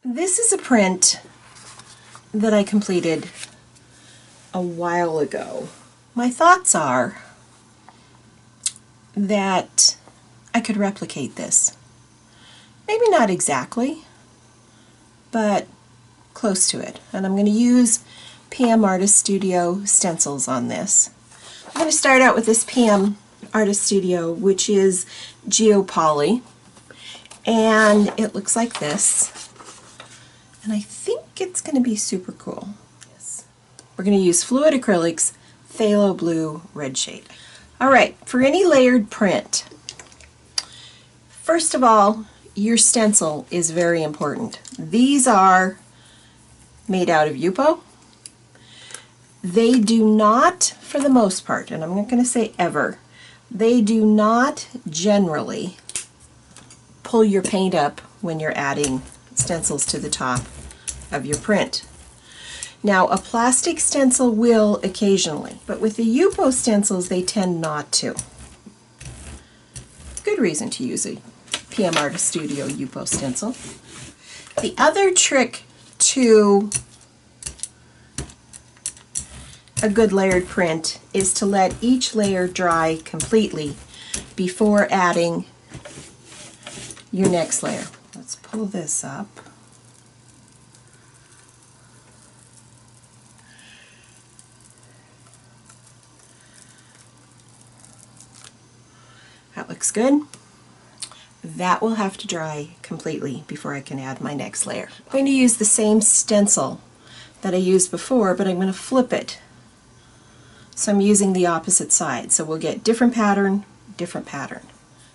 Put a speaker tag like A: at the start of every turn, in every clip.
A: This is a print that I completed a while ago. My thoughts are that I could replicate this. Maybe not exactly, but close to it. And I'm going to use pmartiststudio stencils on this. I'm going to start out with this pmartiststudio, which is Geopoly, and it looks like this. And I think it's going to be super cool. Yes. We're going to use Fluid Acrylics, Phthalo Blue Red Shade. Alright, for any layered print, first of all, your stencil is very important. These are made out of Yupo. They do not, for the most part, and I'm not going to say ever, they do not generally pull your paint up when you're adding stencils to the top of your print. Now, a plastic stencil will occasionally, but with the Yupo stencils they tend not to. Good reason to use a pmartiststudio Yupo stencil. The other trick to a good layered print is to let each layer dry completely before adding your next layer. Let's pull this up. That looks good. That will have to dry completely before I can add my next layer. I'm going to use the same stencil that I used before, but I'm going to flip it. So I'm using the opposite side. So we'll get different pattern, different pattern.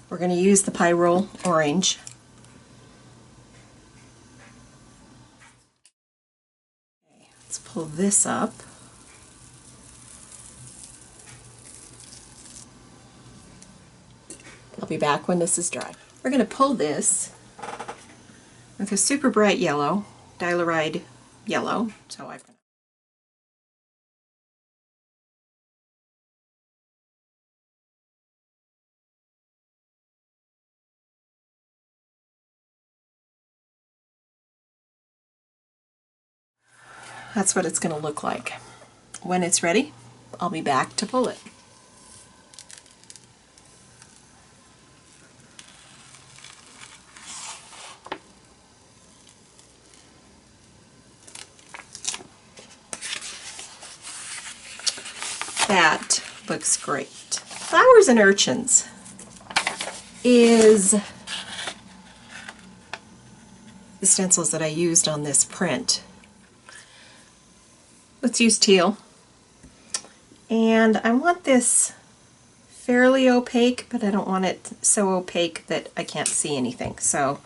A: We're going to use the Pyrrole Orange. Okay, let's pull this up. I'll be back when this is dry. We're going to pull this with a super bright yellow, dilurid yellow. That's what it's going to look like. When it's ready, I'll be back to pull it. That looks great. Flowers and Urchins is the stencils that I used on this print. Let's use Teal. And I want this fairly opaque, but I don't want it so opaque that I can't see anything. So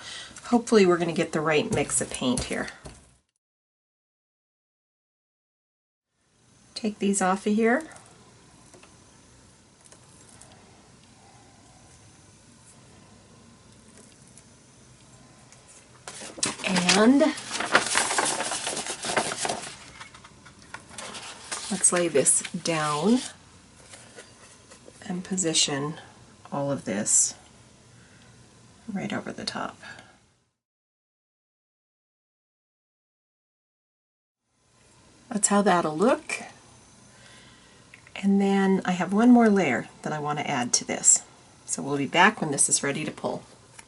A: hopefully we're going to get the right mix of paint here. Take these off of here. And let's lay this down and position all of this right over the top. That's how that'll look. And then I have one more layer that I want to add to this. So we'll be back when this is ready to pull.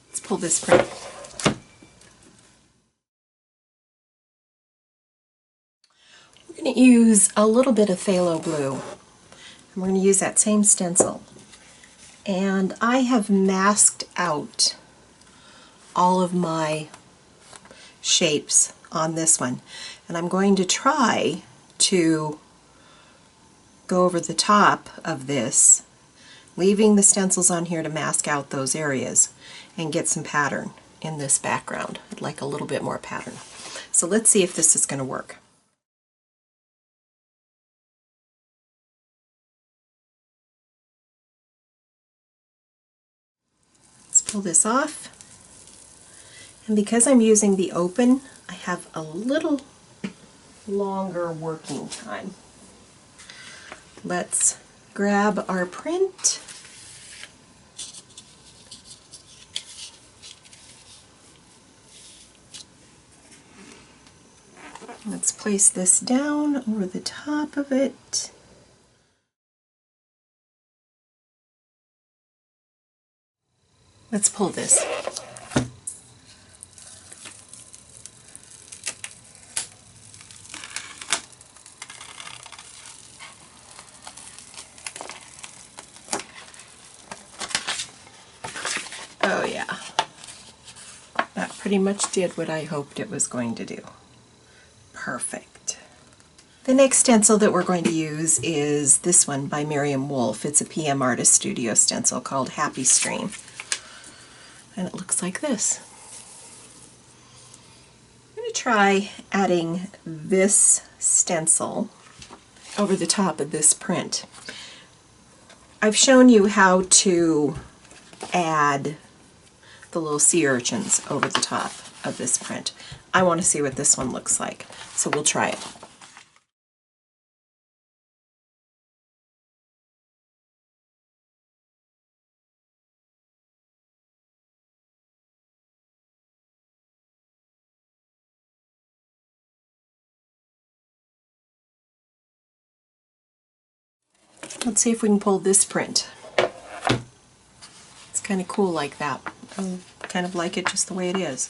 A: Let's pull this print. We're going to use a little bit of phthalo blue. And we're going to use that same stencil. And I have masked out all of my shapes on this one. And I'm going to try to go over the top of this, leaving the stencils on here to mask out those areas and get some pattern in this background. I'd like a little bit more pattern. So let's see if this is going to work. Let's pull this off. And because I'm using the open, I have a little longer working time. Let's grab our print. Let's place this down over the top of it. Let's pull this. Oh yeah, that pretty much did what I hoped it was going to do. Perfect. The next stencil that we're going to use is this one by Miriam Wolf. It's a pmartiststudio stencil called Happy Stream. And it looks like this. I'm going to try adding this stencil over the top of this print. I've shown you how to add the little sea urchins over the top of this print. I want to see what this one looks like, so we'll try it. Let's see if we can pull this print. It's kind of cool like that. I kind of like it just the way it is.